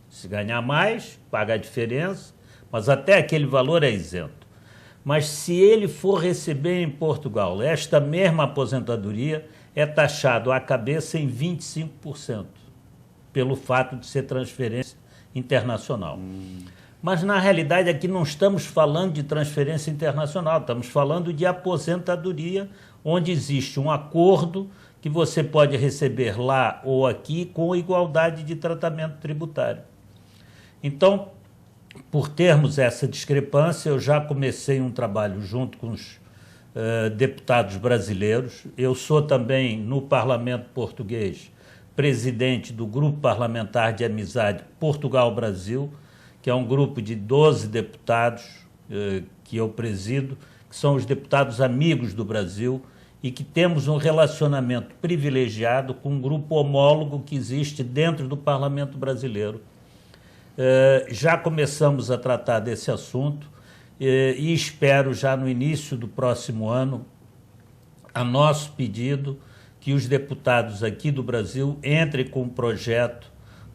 Se ganhar mais, paga a diferença, mas até aquele valor é isento. Mas se ele for receber em Portugal esta mesma aposentadoria, é taxado à cabeça em 25%, pelo fato de ser transferência internacional. Mas, na realidade, aqui não estamos falando de transferência internacional, estamos falando de aposentadoria, onde existe um acordo que você pode receber lá ou aqui com igualdade de tratamento tributário. Então, por termos essa discrepância, eu já comecei um trabalho junto com os deputados brasileiros. Eu sou também, no Parlamento Português, presidente do Grupo Parlamentar de Amizade Portugal-Brasil, que é um grupo de 12 deputados que eu presido, que são os deputados amigos do Brasil e que temos um relacionamento privilegiado com um grupo homólogo que existe dentro do Parlamento brasileiro. Já começamos a tratar desse assunto e espero já no início do próximo ano, a nosso pedido, que os deputados aqui do Brasil entrem com um projeto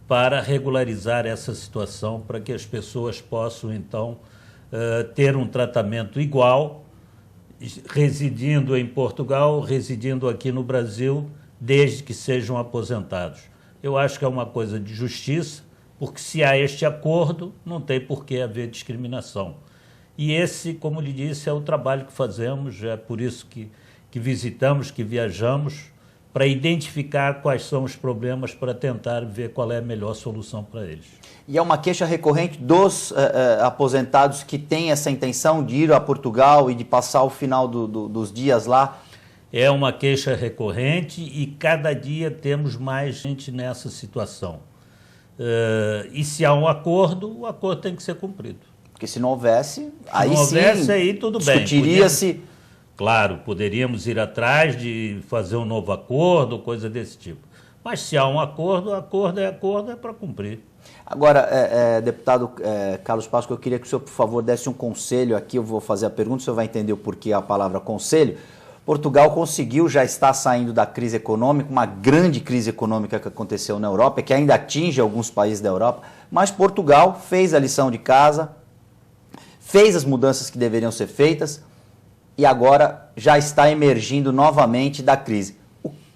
para regularizar essa situação, para que as pessoas possam, então, ter um tratamento igual, residindo em Portugal, residindo aqui no Brasil, desde que sejam aposentados. Eu acho que é uma coisa de justiça, porque se há este acordo, não tem por que haver discriminação. E esse, como lhe disse, é o trabalho que fazemos, é por isso que visitamos, que viajamos, para identificar quais são os problemas, para tentar ver qual é a melhor solução para eles. E é uma queixa recorrente dos aposentados que têm essa intenção de ir a Portugal e de passar o final dos dias lá? É uma queixa recorrente e cada dia temos mais gente nessa situação. E se há um acordo, o acordo tem que ser cumprido. Porque se não houvesse, aí sim, sim, aí tudo bem. discutiria-se. Claro, poderíamos ir atrás de fazer um novo acordo, coisa desse tipo. Mas se há um acordo, acordo é para cumprir. Agora, deputado Carlos Páscoa, eu queria que o senhor, por favor, desse um conselho aqui. Eu vou fazer a pergunta, o senhor vai entender o porquê a palavra conselho. Portugal conseguiu, já está saindo da crise econômica, uma grande crise econômica que aconteceu na Europa, que ainda atinge alguns países da Europa, mas Portugal fez a lição de casa, fez as mudanças que deveriam ser feitas e agora já está emergindo novamente da crise.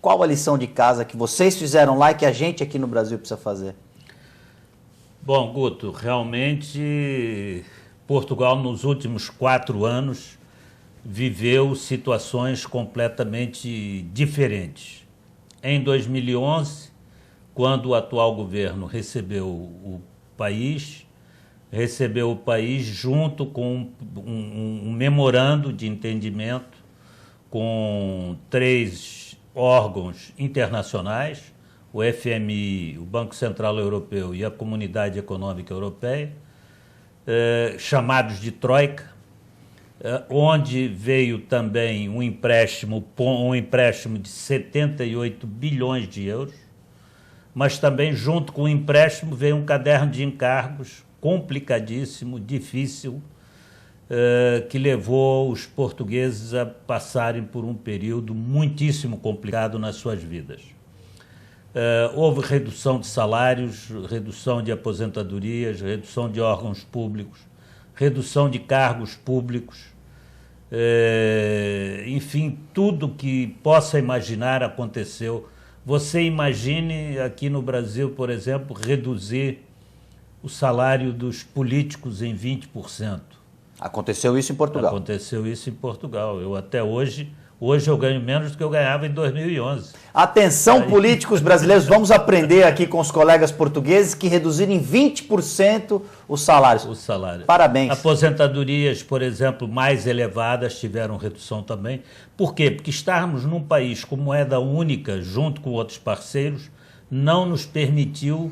Qual a lição de casa que vocês fizeram lá e que a gente aqui no Brasil precisa fazer? Bom, Guto, realmente Portugal nos últimos 4 anos viveu situações completamente diferentes. Em 2011, quando o atual governo recebeu o país junto com um memorando de entendimento com 3 órgãos internacionais, o FMI, o Banco Central Europeu e a Comunidade Econômica Europeia, chamados de Troika, onde veio também um empréstimo de 78 bilhões de euros, mas também junto com o empréstimo veio um caderno de encargos complicadíssimo, difícil, que levou os portugueses a passarem por um período muitíssimo complicado nas suas vidas. Houve redução de salários, redução de aposentadorias, redução de órgãos públicos, redução de cargos públicos, enfim, tudo que possa imaginar aconteceu. Você imagine aqui no Brasil, por exemplo, reduzir o salário dos políticos em 20%. Aconteceu isso em Portugal? Aconteceu isso em Portugal. Eu até hoje eu ganho menos do que eu ganhava em 2011. Atenção, políticos brasileiros, vamos aprender aqui com os colegas portugueses que reduziram em 20% os salários. O salário. Parabéns. Aposentadorias, por exemplo, mais elevadas tiveram redução também. Por quê? Porque estarmos num país com moeda única, junto com outros parceiros, não nos permitiu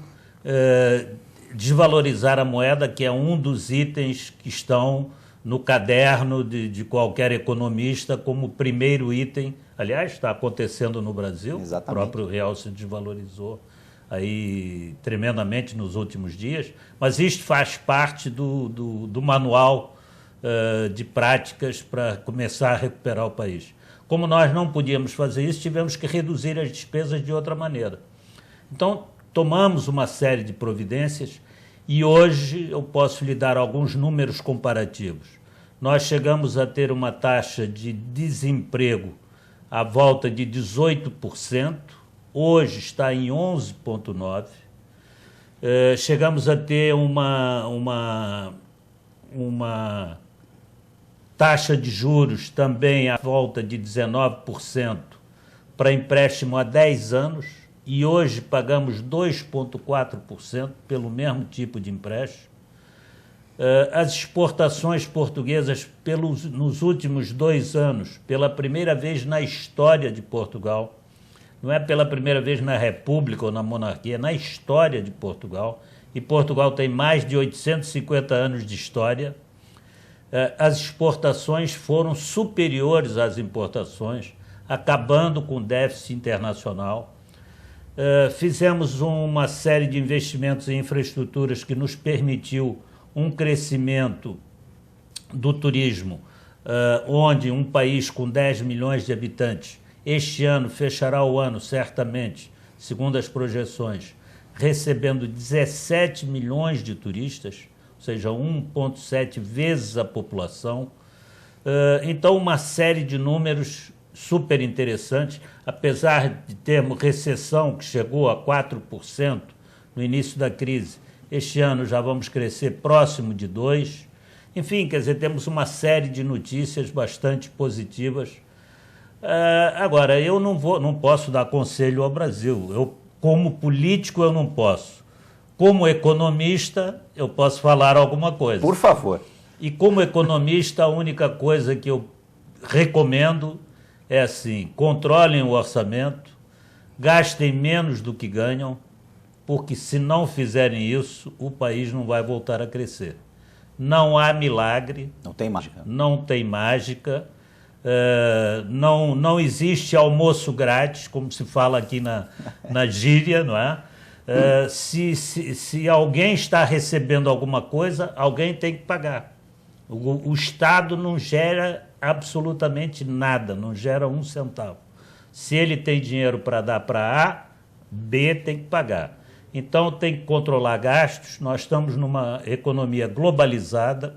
desvalorizar a moeda, que é um dos itens que estão no caderno de qualquer economista como primeiro item Aliás, está acontecendo no Brasil. Exatamente. O próprio real se desvalorizou aí tremendamente nos últimos dias, mas isto faz parte do manual de práticas para começar a recuperar o país. Como nós não podíamos fazer isso, tivemos que reduzir as despesas de outra maneira. Então, tomamos uma série de providências e hoje eu posso lhe dar alguns números comparativos. Nós chegamos a ter uma taxa de desemprego à volta de 18%, hoje está em 11,9%. Chegamos a ter uma taxa de juros também à volta de 19% para empréstimo a 10 anos e hoje pagamos 2,4% pelo mesmo tipo de empréstimo. As exportações portuguesas nos últimos 2 anos, pela primeira vez na história de Portugal, não é pela primeira vez na República ou na monarquia, na história de Portugal, e Portugal tem mais de 850 anos de história, as exportações foram superiores às importações, acabando com o déficit internacional. Fizemos uma série de investimentos em infraestruturas que nos permitiu um crescimento do turismo, onde um país com 10 milhões de habitantes, este ano fechará o ano, certamente, segundo as projeções, recebendo 17 milhões de turistas, ou seja, 1,7 vezes a população. Então, uma série de números super interessantes, apesar de termos recessão que chegou a 4% no início da crise, este ano já vamos crescer próximo de 2%. Enfim, quer dizer, temos uma série de notícias bastante positivas. Agora, eu não posso dar conselho ao Brasil. Como político, eu não posso. Como economista, eu posso falar alguma coisa. Por favor. E como economista, a única coisa que eu recomendo é assim: controlem o orçamento, gastem menos do que ganham, porque se não fizerem isso, o país não vai voltar a crescer. Não há milagre. Não tem mágica. Não tem mágica. Não existe almoço grátis, como se fala aqui na gíria, não é? Se alguém está recebendo alguma coisa, alguém tem que pagar. O Estado não gera absolutamente nada, não gera 1 centavo. Se ele tem dinheiro para dar para A, B tem que pagar. Então tem que controlar gastos. Nós estamos numa economia globalizada,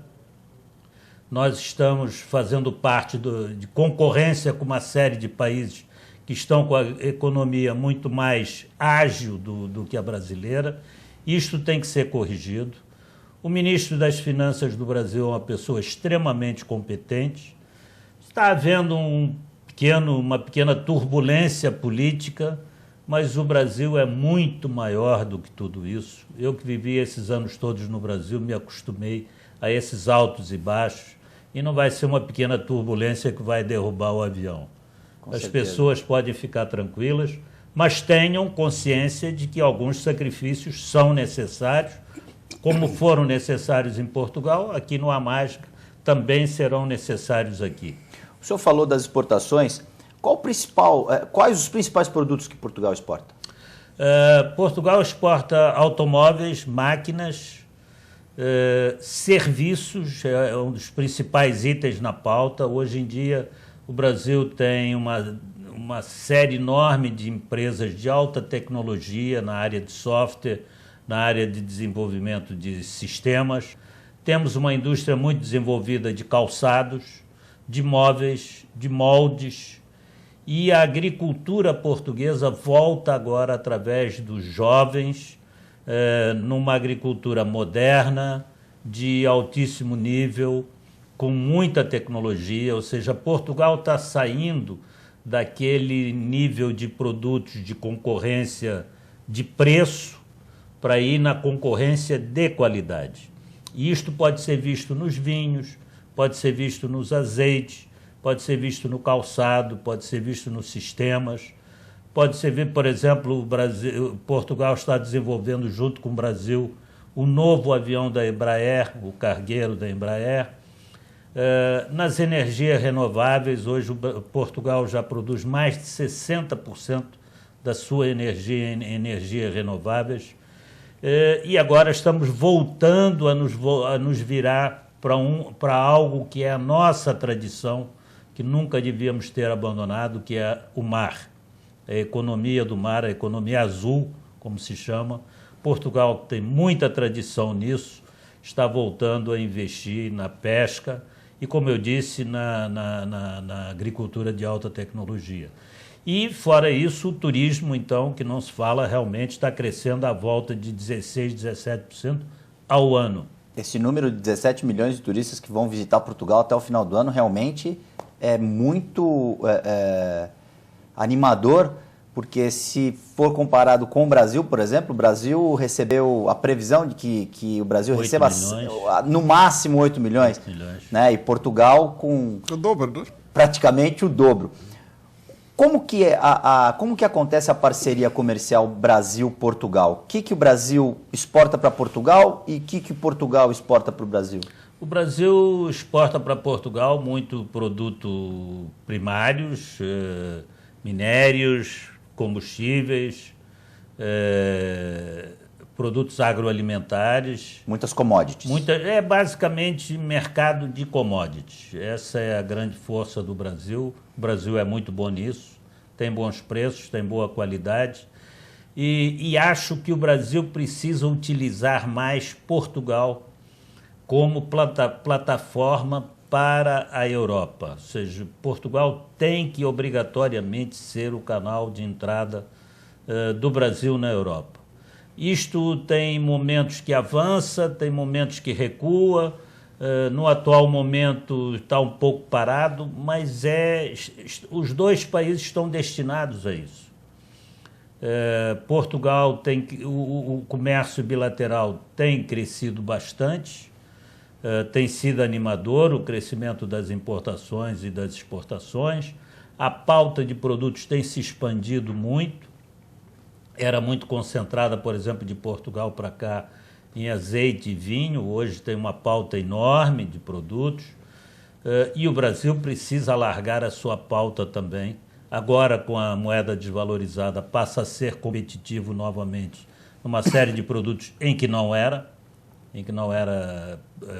nós estamos fazendo parte de concorrência com uma série de países que estão com a economia muito mais ágil do que a brasileira. Isto tem que ser corrigido. O ministro das Finanças do Brasil é uma pessoa extremamente competente. Está havendo uma pequena turbulência política, mas o Brasil é muito maior do que tudo isso. Eu que vivi esses anos todos no Brasil, me acostumei a esses altos e baixos, e não vai ser uma pequena turbulência que vai derrubar o avião. As pessoas podem ficar tranquilas, mas tenham consciência de que alguns sacrifícios são necessários, como foram necessários em Portugal, aqui não há mágica, também serão necessários aqui. O senhor falou das exportações. Quais os principais produtos que Portugal exporta? Portugal exporta automóveis, máquinas, serviços, é um dos principais itens na pauta. Hoje em dia, o Brasil tem uma série enorme de empresas de alta tecnologia na área de software, na área de desenvolvimento de sistemas. Temos uma indústria muito desenvolvida de calçados, de móveis, de moldes, e a agricultura portuguesa volta agora através dos jovens, numa agricultura moderna, de altíssimo nível, com muita tecnologia, ou seja, Portugal está saindo daquele nível de produtos de concorrência de preço para ir na concorrência de qualidade. E isto pode ser visto nos vinhos, pode ser visto nos azeites, pode ser visto no calçado, pode ser visto nos sistemas, pode ser visto, por exemplo, Portugal está desenvolvendo junto com o Brasil o novo avião da Embraer, o cargueiro da Embraer. Nas energias renováveis, hoje Portugal já produz mais de 60% da sua energia em energias renováveis. E agora estamos voltando a nos virar para algo que é a nossa tradição, que nunca devíamos ter abandonado, que é o mar. A economia do mar, a economia azul, como se chama. Portugal tem muita tradição nisso, está voltando a investir na pesca e, como eu disse, na agricultura de alta tecnologia. E, fora isso, o turismo, então, que não se fala, realmente está crescendo à volta de 16%, 17% ao ano. Esse número de 17 milhões de turistas que vão visitar Portugal até o final do ano realmente é muito animador, porque se for comparado com o Brasil, por exemplo, o Brasil recebeu a previsão de que o Brasil receba no máximo 8 milhões. 8 milhões. Né? E Portugal com o dobro, praticamente o dobro. Como que acontece a parceria comercial Brasil-Portugal? O que o Brasil exporta para Portugal e o que Portugal exporta para o Brasil? O Brasil exporta para Portugal muito produtos primários, minérios, combustíveis, produtos agroalimentares. Muitas commodities. Basicamente mercado de commodities. Essa é a grande força do Brasil. O Brasil é muito bom nisso, tem bons preços, tem boa qualidade. E acho que o Brasil precisa utilizar mais Portugal como plataforma para a Europa. Ou seja, Portugal tem que obrigatoriamente ser o canal de entrada do Brasil na Europa. Isto tem momentos que avança, tem momentos que recua, no atual momento está um pouco parado, mas os dois países estão destinados a isso. Portugal o comércio bilateral tem crescido bastante, tem sido animador o crescimento das importações e das exportações, a pauta de produtos tem se expandido muito, era muito concentrada, por exemplo, de Portugal para cá em azeite e vinho, hoje tem uma pauta enorme de produtos, e o Brasil precisa alargar a sua pauta também. Agora, com a moeda desvalorizada, passa a ser competitivo novamente numa série de produtos em que não era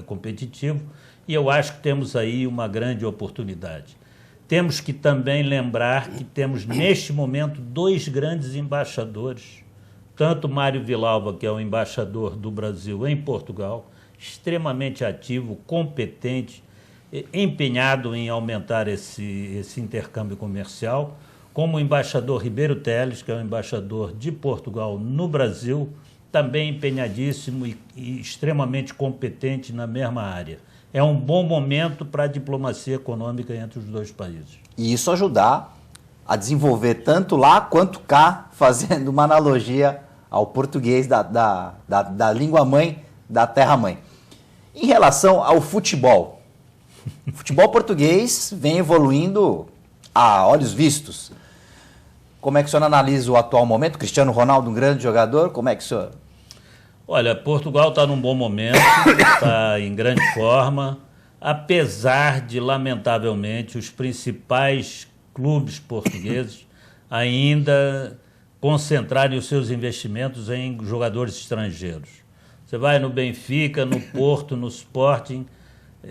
competitivo, e eu acho que temos aí uma grande oportunidade. Temos que também lembrar que temos, neste momento, 2 grandes embaixadores, tanto Mário Vilalva, que é o embaixador do Brasil em Portugal, extremamente ativo, competente, empenhado em aumentar esse intercâmbio comercial, como o embaixador Ribeiro Teles, que é o embaixador de Portugal no Brasil, também empenhadíssimo e extremamente competente na mesma área. É um bom momento para a diplomacia econômica entre os dois países. E isso ajudar a desenvolver tanto lá quanto cá, fazendo uma analogia ao português da língua mãe, da terra mãe. Em relação ao futebol, o futebol português vem evoluindo a olhos vistos. Como é que o senhor analisa o atual momento? Cristiano Ronaldo, um grande jogador, como é que o senhor... Olha, Portugal está num bom momento, está em grande forma, apesar de, lamentavelmente, os principais clubes portugueses ainda concentrarem os seus investimentos em jogadores estrangeiros. Você vai no Benfica, no Porto, no Sporting,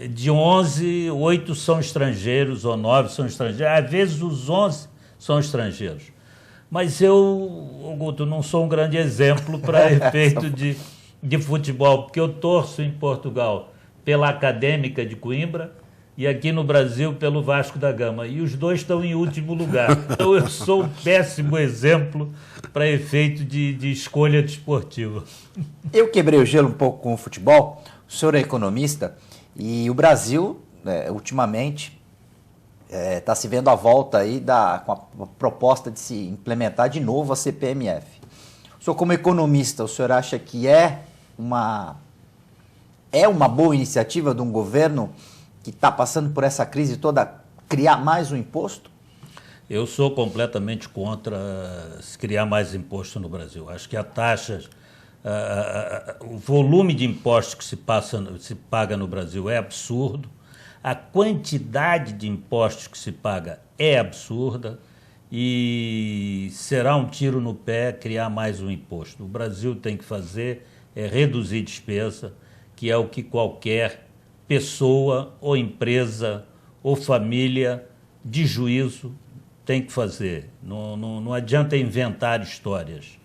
de 11, 8 são estrangeiros ou 9 são estrangeiros, às vezes os 11 são estrangeiros. Mas eu, Guto, não sou um grande exemplo para efeito de futebol, porque eu torço em Portugal pela Académica de Coimbra e aqui no Brasil pelo Vasco da Gama. E os dois estão em último lugar. Então eu sou um péssimo exemplo para efeito de escolha desportiva. Eu quebrei o gelo um pouco com o futebol. O senhor é economista e o Brasil, ultimamente... está se vendo a volta aí com a proposta de se implementar de novo a CPMF. O senhor, como economista, o senhor acha que é uma boa iniciativa de um governo que está passando por essa crise toda criar mais um imposto? Eu sou completamente contra se criar mais imposto no Brasil. Acho que a taxa, o volume de impostos que se paga no Brasil é absurdo. A quantidade de impostos que se paga é absurda e será um tiro no pé criar mais um imposto. O Brasil tem que fazer é reduzir despesa, que é o que qualquer pessoa ou empresa ou família de juízo tem que fazer. Não adianta inventar histórias.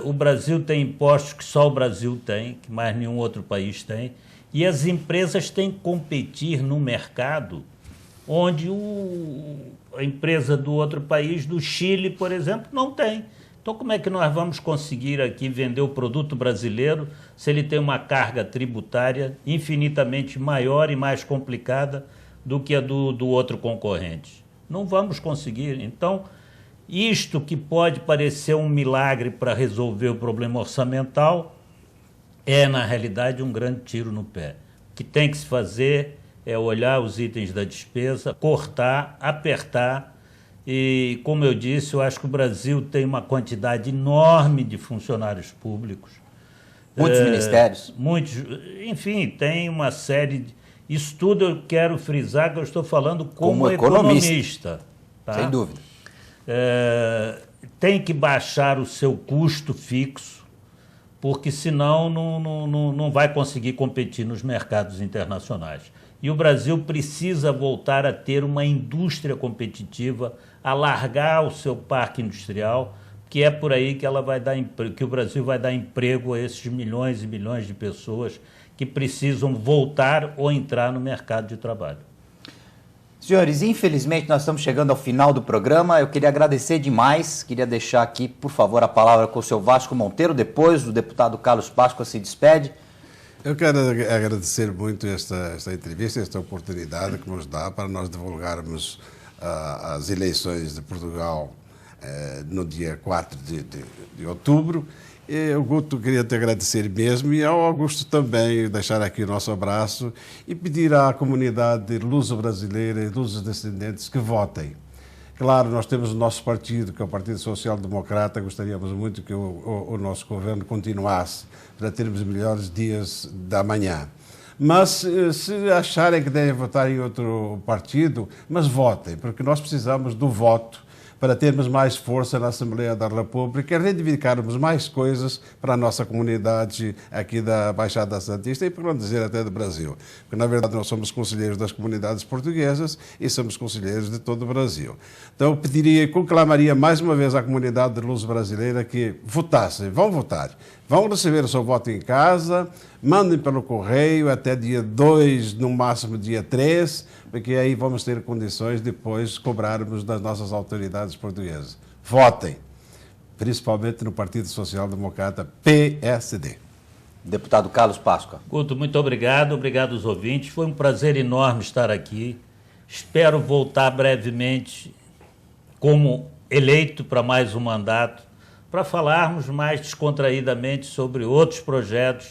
O Brasil tem impostos que só o Brasil tem, que mais nenhum outro país tem, e as empresas têm que competir no mercado onde a empresa do outro país, do Chile, por exemplo, não tem. Então, como é que nós vamos conseguir aqui vender o produto brasileiro se ele tem uma carga tributária infinitamente maior e mais complicada do que a do outro concorrente? Não vamos conseguir. Então, isto que pode parecer um milagre para resolver o problema orçamental é, na realidade, um grande tiro no pé. O que tem que se fazer é olhar os itens da despesa, cortar, apertar. E, como eu disse, eu acho que o Brasil tem uma quantidade enorme de funcionários públicos. Muitos ministérios. Muitos, enfim, tem uma série de... Isso tudo eu quero frisar que eu estou falando como economista. Tá? Sem dúvida. Tem que baixar o seu custo fixo, porque senão não vai conseguir competir nos mercados internacionais. E o Brasil precisa voltar a ter uma indústria competitiva, alargar o seu parque industrial, que é por aí que ela vai dar que o Brasil vai dar emprego a esses milhões e milhões de pessoas que precisam voltar ou entrar no mercado de trabalho. Senhores, infelizmente nós estamos chegando ao final do programa. Eu queria agradecer demais, queria deixar aqui, por favor, a palavra com o seu Vasco Monteiro, depois o deputado Carlos Páscoa se despede. Eu quero agradecer muito esta entrevista, esta oportunidade que nos dá para nós divulgarmos as eleições de Portugal no dia 4 de outubro. Eu, Guto, queria te agradecer mesmo e ao Augusto também, deixar aqui o nosso abraço e pedir à comunidade luso-brasileira e luso-descendentes que votem. Claro, nós temos o nosso partido, que é o Partido Social Democrata, gostaríamos muito que o nosso governo continuasse para termos melhores dias da manhã. Mas se acharem que devem votar em outro partido, mas votem, porque nós precisamos do voto para termos mais força na Assembleia da República e reivindicarmos mais coisas para a nossa comunidade aqui da Baixada Santista e, por não dizer, até do Brasil. Porque, na verdade, nós somos conselheiros das comunidades portuguesas e somos conselheiros de todo o Brasil. Então, eu pediria e conclamaria mais uma vez à comunidade luso-brasileira que votassem, vão votar. Vão receber o seu voto em casa, mandem pelo correio até dia 2, no máximo dia 3, porque aí vamos ter condições depois de cobrarmos das nossas autoridades portuguesas. Votem, principalmente no Partido Social Democrata, PSD. Deputado Carlos Páscoa. Guto, muito obrigado, obrigado aos ouvintes. Foi um prazer enorme estar aqui. Espero voltar brevemente como eleito para mais um mandato, para falarmos mais descontraídamente sobre outros projetos,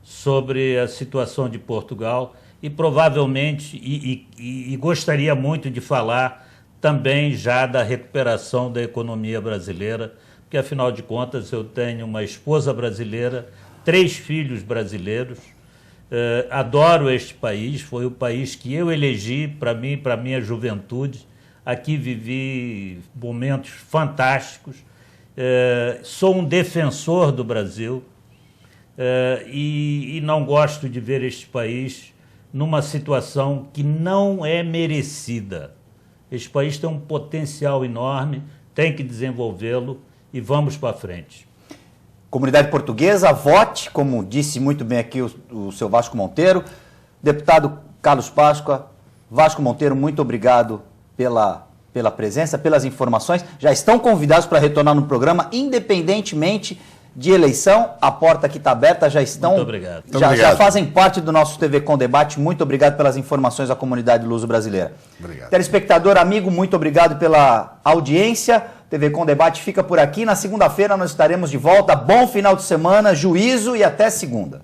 sobre a situação de Portugal e provavelmente, e gostaria muito de falar também já da recuperação da economia brasileira, porque afinal de contas eu tenho uma esposa brasileira, 3 filhos brasileiros, adoro este país, foi o país que eu elegi para mim, para a minha juventude, aqui vivi momentos fantásticos, sou um defensor do Brasil e não gosto de ver este país numa situação que não é merecida. Este país tem um potencial enorme, tem que desenvolvê-lo e vamos para frente. Comunidade portuguesa, vote, como disse muito bem aqui o seu Vasco Monteiro. Deputado Carlos Páscoa, Vasco Monteiro, muito obrigado pela presença, pelas informações. Já estão convidados para retornar no programa, independentemente de eleição. A porta aqui está aberta, já estão. Muito obrigado. Já fazem parte do nosso TV Com Debate. Muito obrigado pelas informações à comunidade luso-brasileira. Obrigado. Telespectador, amigo, muito obrigado pela audiência. TV Com Debate fica por aqui. Na segunda-feira nós estaremos de volta. Bom final de semana, juízo e até segunda.